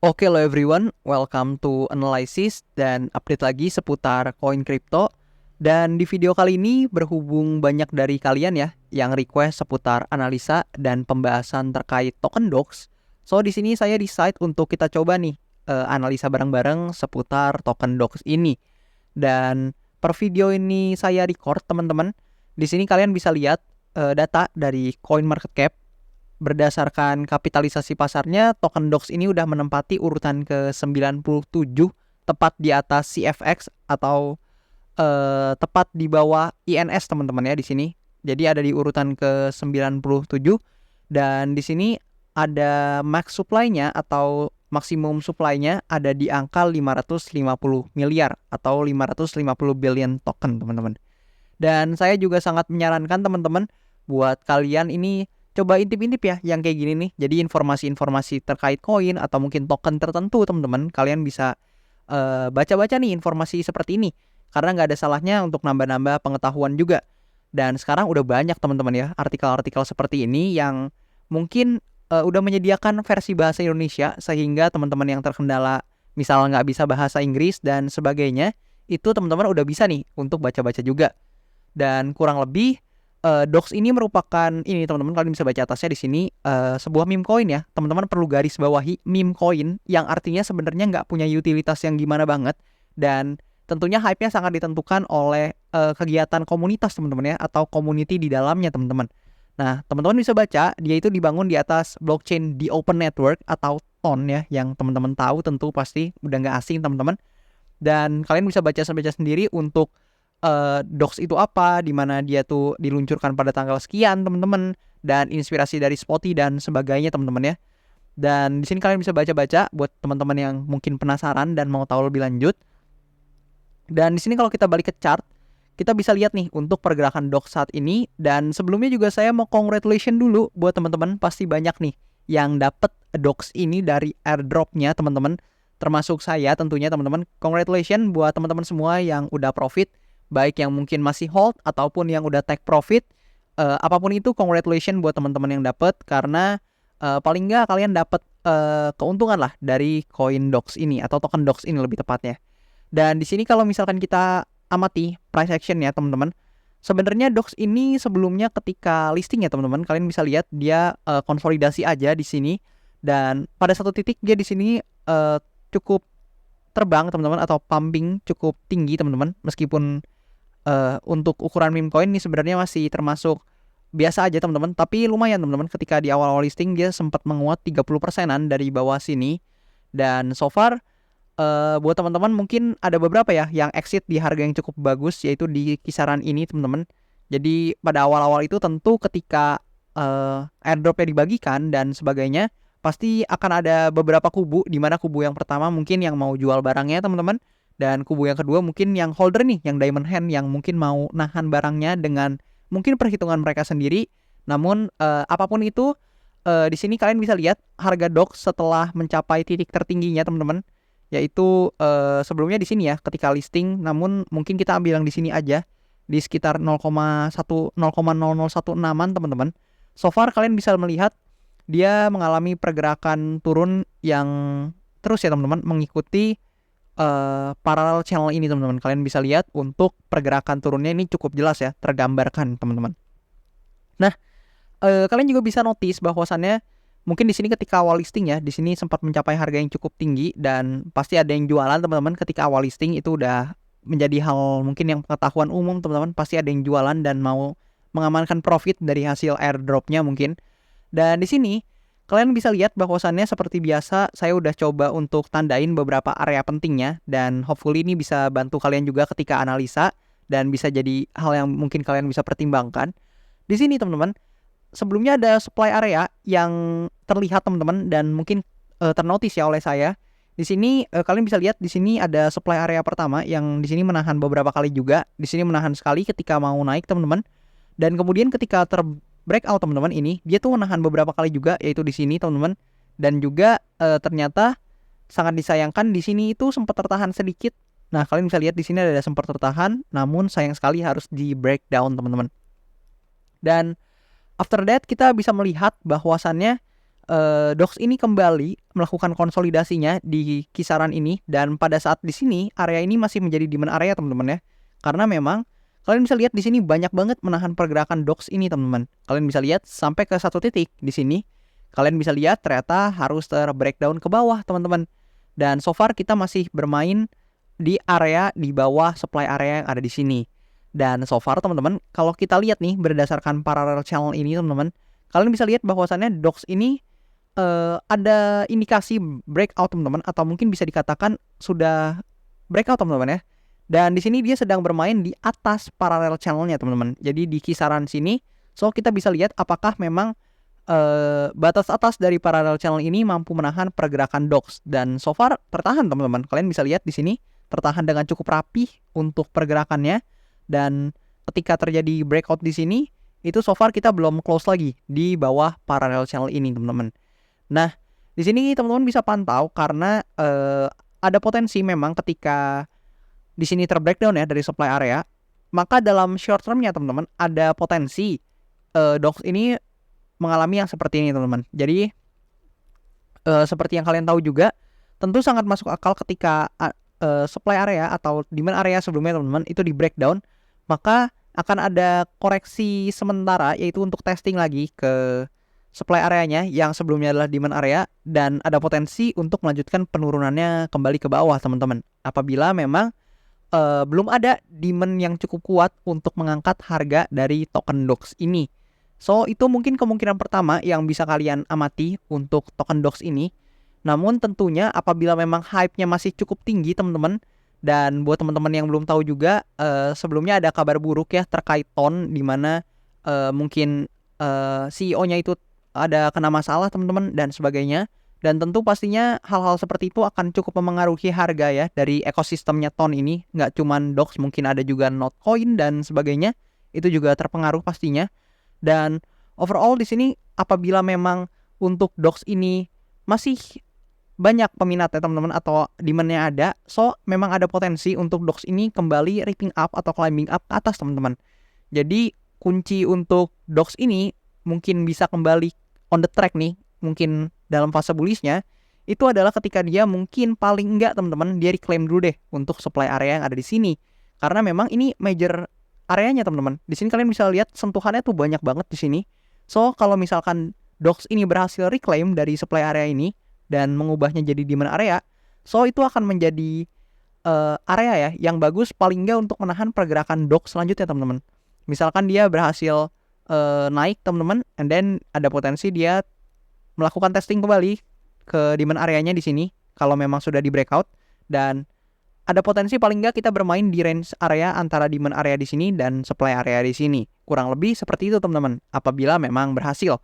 Oke lo everyone, welcome to Analysis dan update lagi seputar koin kripto. Dan di video kali ini berhubung banyak dari kalian ya yang request seputar analisa dan pembahasan terkait token DOX. So di sini saya decide untuk kita coba nih analisa bareng-bareng seputar token DOX ini. Dan per video ini saya record teman-teman. Di sini kalian bisa lihat data dari CoinMarketCap. Berdasarkan kapitalisasi pasarnya, token DOX ini udah menempati urutan ke-97, tepat di atas CFX atau tepat di bawah INS teman-teman ya di sini. Jadi ada di urutan ke-97 dan di sini ada max supply-nya atau maksimum supply-nya ada di angka 550 miliar atau 550 billion token teman-teman. Dan saya juga sangat menyarankan teman-teman buat kalian ini coba intip-intip ya yang kayak gini nih. Jadi informasi-informasi terkait koin atau mungkin token tertentu teman-teman, kalian bisa baca-baca nih informasi seperti ini. Karena nggak ada salahnya untuk nambah-nambah pengetahuan juga. Dan sekarang udah banyak teman-teman ya artikel-artikel seperti ini yang mungkin udah menyediakan versi bahasa Indonesia sehingga teman-teman yang terkendala misal nggak bisa bahasa Inggris dan sebagainya, itu teman-teman udah bisa nih untuk baca-baca juga. Dan kurang lebih DOX ini merupakan ini teman-teman, kalian bisa baca atasnya di sini sebuah meme coin ya. Teman-teman perlu garis bawahi meme coin yang artinya sebenarnya nggak punya utilitas yang gimana banget, dan tentunya hype-nya sangat ditentukan oleh kegiatan komunitas teman-teman ya, atau community di dalamnya teman-teman. Nah, teman-teman bisa baca dia itu dibangun di atas blockchain di Open Network atau TON ya, yang teman-teman tahu tentu pasti udah nggak asing teman-teman. Dan kalian bisa baca sendiri untuk Docs itu apa, di mana dia tuh diluncurkan pada tanggal sekian teman-teman, dan inspirasi dari Spotty dan sebagainya teman-teman ya. Dan di sini kalian bisa baca-baca buat teman-teman yang mungkin penasaran dan mau tahu lebih lanjut. Dan di sini kalau kita balik ke chart, kita bisa lihat nih untuk pergerakan Docs saat ini. Dan sebelumnya juga saya mau congratulation dulu buat teman-teman, pasti banyak nih yang dapat Docs ini dari airdropnya teman-teman, termasuk saya tentunya teman-teman. Congratulation buat teman-teman semua yang udah profit, baik yang mungkin masih hold ataupun yang udah take profit. Apapun itu, congratulation buat teman-teman yang dapat, karena paling nggak kalian dapat keuntungan lah dari koin DOX ini atau token DOX ini lebih tepatnya. Dan di sini kalau misalkan kita amati price action ya teman-teman, sebenarnya DOX ini sebelumnya ketika listing ya teman-teman, kalian bisa lihat dia konsolidasi aja di sini, dan pada satu titik dia di sini cukup terbang teman-teman, atau pumping cukup tinggi teman-teman, meskipun untuk ukuran meme coin ini sebenarnya masih termasuk biasa aja teman-teman, tapi lumayan teman-teman, ketika di awal-awal listing dia sempat menguat 30%-an dari bawah sini. Dan so far buat teman-teman mungkin ada beberapa ya yang exit di harga yang cukup bagus, yaitu di kisaran ini teman-teman. Jadi pada awal-awal itu tentu ketika airdropnya dibagikan dan sebagainya, pasti akan ada beberapa kubu, di mana kubu yang pertama mungkin yang mau jual barangnya teman-teman, dan kubu yang kedua mungkin yang holder nih, yang diamond hand, yang mungkin mau nahan barangnya dengan mungkin perhitungan mereka sendiri. Namun apapun itu, di sini kalian bisa lihat harga DOX setelah mencapai titik tertingginya teman-teman, yaitu sebelumnya di sini ya ketika listing, namun mungkin kita ambil yang di sini aja di sekitar 0,0016-an teman-teman. So far kalian bisa melihat dia mengalami pergerakan turun yang terus ya teman-teman, mengikuti parallel channel ini teman-teman. Kalian bisa lihat untuk pergerakan turunnya ini cukup jelas ya, tergambarkan teman-teman. Nah, kalian juga bisa notice bahwasannya mungkin di sini ketika awal listing ya, di sini sempat mencapai harga yang cukup tinggi, dan pasti ada yang jualan teman-teman ketika awal listing. Itu udah menjadi hal mungkin yang pengetahuan umum teman-teman, pasti ada yang jualan dan mau mengamankan profit dari hasil airdropnya mungkin. Dan di sini kalian bisa lihat bahwasannya seperti biasa saya udah coba untuk tandain beberapa area pentingnya, dan hopefully ini bisa bantu kalian juga ketika analisa dan bisa jadi hal yang mungkin kalian bisa pertimbangkan. Di sini teman-teman, sebelumnya ada supply area yang terlihat teman-teman, dan mungkin ternotis ya oleh saya. Di sini kalian bisa lihat di sini ada supply area pertama yang di sini menahan beberapa kali juga. Di sini menahan sekali ketika mau naik teman-teman. Dan kemudian ketika breakout teman-teman, ini dia tuh menahan beberapa kali juga, yaitu di sini teman-teman. Dan juga ternyata sangat disayangkan di sini itu sempat tertahan sedikit. Nah, kalian bisa lihat di sini ada sempat tertahan, namun sayang sekali harus di breakdown teman-teman. Dan after that kita bisa melihat bahwasannya DOX ini kembali melakukan konsolidasinya di kisaran ini, dan pada saat di sini area ini masih menjadi demand area teman-teman ya. Karena memang kalian bisa lihat di sini banyak banget menahan pergerakan DOX ini teman-teman. Kalian bisa lihat sampai ke satu titik di sini. Kalian bisa lihat ternyata harus breakdown ke bawah teman-teman. Dan so far kita masih bermain di area di bawah supply area yang ada di sini. Dan so far teman-teman, kalau kita lihat nih berdasarkan parallel channel ini teman-teman, kalian bisa lihat bahwasannya DOX ini ada indikasi breakout teman-teman, atau mungkin bisa dikatakan sudah breakout teman-teman ya. Dan di sini dia sedang bermain di atas parallel channelnya teman-teman. Jadi di kisaran sini, so kita bisa lihat apakah memang batas atas dari parallel channel ini mampu menahan pergerakan DOX. Dan so far tertahan teman-teman. Kalian bisa lihat di sini tertahan dengan cukup rapih untuk pergerakannya. Dan ketika terjadi breakout di sini, itu so far kita belum close lagi di bawah parallel channel ini teman-teman. Nah, di sini teman-teman bisa pantau karena ada potensi memang ketika di sini terbreakdown ya dari supply area, maka dalam short termnya teman-teman ada potensi DOX ini mengalami yang seperti ini teman-teman. Jadi seperti yang kalian tahu juga, tentu sangat masuk akal ketika supply area atau demand area sebelumnya teman-teman itu di breakdown, maka akan ada koreksi sementara yaitu untuk testing lagi ke supply areanya yang sebelumnya adalah demand area, dan ada potensi untuk melanjutkan penurunannya kembali ke bawah teman-teman. Apabila memang belum ada demand yang cukup kuat untuk mengangkat harga dari token DOX ini. So itu mungkin kemungkinan pertama yang bisa kalian amati untuk token DOX ini. Namun tentunya apabila memang hype-nya masih cukup tinggi teman-teman, dan buat teman-teman yang belum tahu juga, sebelumnya ada kabar buruk ya terkait TON, di mana mungkin CEO-nya itu ada kena masalah teman-teman dan sebagainya. Dan tentu pastinya hal-hal seperti itu akan cukup memengaruhi harga ya dari ekosistemnya TON ini. Nggak cuman DOX, mungkin ada juga Notcoin dan sebagainya. Itu juga terpengaruh pastinya. Dan overall di sini apabila memang untuk DOX ini masih banyak peminatnya teman-teman atau demand-nya ada, so memang ada potensi untuk DOX ini kembali ripping up atau climbing up ke atas teman-teman. Jadi kunci untuk DOX ini mungkin bisa kembali on the track nih, mungkin dalam fase bullishnya, itu adalah ketika dia mungkin paling enggak teman-teman dia reclaim dulu deh untuk supply area yang ada di sini. Karena memang ini major areanya teman-teman. Di sini kalian bisa lihat sentuhannya tuh banyak banget di sini. So kalau misalkan DOX ini berhasil reclaim dari supply area ini dan mengubahnya jadi demand area, so itu akan menjadi area ya yang bagus paling enggak untuk menahan pergerakan DOX selanjutnya teman-teman. Misalkan dia berhasil naik teman-teman, and then ada potensi dia melakukan testing kembali ke demand areanya di sini kalau memang sudah di breakout, dan ada potensi paling nggak kita bermain di range area antara demand area di sini dan supply area di sini. Kurang lebih seperti itu teman-teman, apabila memang berhasil.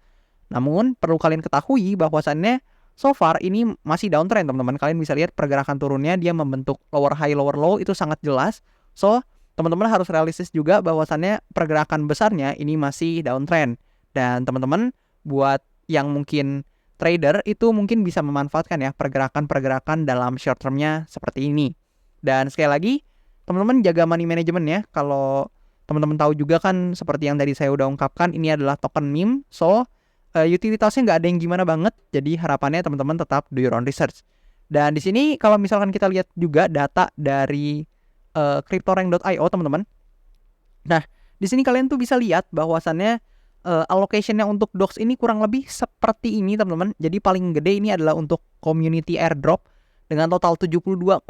Namun perlu kalian ketahui bahwasannya so far ini masih downtrend teman-teman. Kalian bisa lihat pergerakan turunnya dia membentuk lower high lower low itu sangat jelas. So teman-teman harus realistis juga bahwasannya pergerakan besarnya ini masih downtrend. Dan teman-teman buat yang mungkin trader itu mungkin bisa memanfaatkan ya pergerakan-pergerakan dalam short termnya seperti ini. Dan sekali lagi teman-teman jaga money management ya. Kalau teman-teman tahu juga kan seperti yang tadi saya udah ungkapkan, ini adalah token meme. So utilitasnya nggak ada yang gimana banget. Jadi harapannya teman-teman tetap do your own research. Dan di sini kalau misalkan kita lihat juga data dari cryptorank.io teman-teman. Nah, di sini kalian tuh bisa lihat bahwasannya allocation-nya untuk DOX ini kurang lebih seperti ini teman-teman. Jadi paling gede ini adalah untuk community airdrop dengan total 72,7%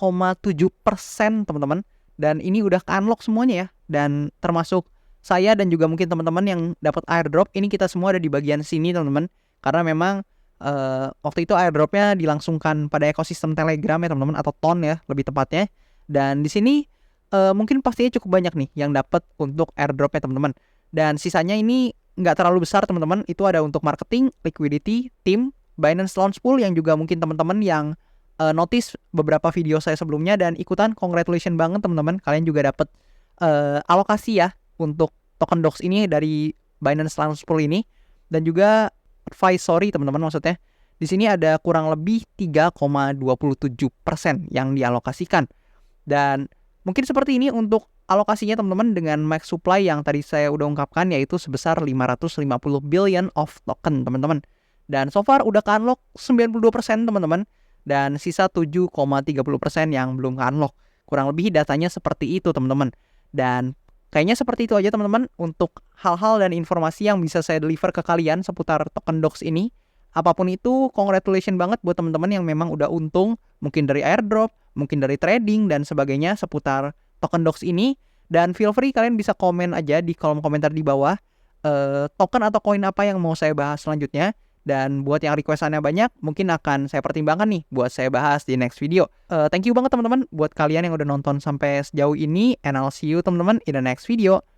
teman-teman. Dan ini udah ke-unlock semuanya ya. Dan termasuk saya dan juga mungkin teman-teman yang dapat airdrop, ini kita semua ada di bagian sini teman-teman. Karena memang waktu itu airdropnya dilangsungkan pada ekosistem Telegram ya teman-teman, atau TON ya lebih tepatnya. Dan di sini mungkin pastinya cukup banyak nih yang dapat untuk airdropnya teman-teman. Dan sisanya ini nggak terlalu besar teman-teman. Itu ada untuk marketing, liquidity, team, Binance Launch Pool yang juga mungkin teman-teman yang notice beberapa video saya sebelumnya dan ikutan, congratulations banget teman-teman. Kalian juga dapat alokasi ya untuk token DOX ini dari Binance Launch Pool ini. Dan juga advisory teman-teman, maksudnya di sini ada kurang lebih 3,27% yang dialokasikan. Dan mungkin seperti ini untuk alokasinya teman-teman dengan max supply yang tadi saya udah ungkapkan, yaitu sebesar 550 billion of token teman-teman. Dan so far udah ke-unlock 92% teman-teman. Dan sisa 7,30% yang belum ke-unlock. Kurang lebih datanya seperti itu teman-teman. Dan kayaknya seperti itu aja teman-teman untuk hal-hal dan informasi yang bisa saya deliver ke kalian seputar token docs ini. Apapun itu, congratulations banget buat teman-teman yang memang udah untung, mungkin dari airdrop, mungkin dari trading dan sebagainya seputar token docs ini. Dan feel free kalian bisa komen aja di kolom komentar di bawah token atau koin apa yang mau saya bahas selanjutnya. Dan buat yang requestannya banyak, mungkin akan saya pertimbangkan nih buat saya bahas di next video. Thank you banget teman-teman buat kalian yang udah nonton sampai sejauh ini. And I'll see you teman-teman in the next video.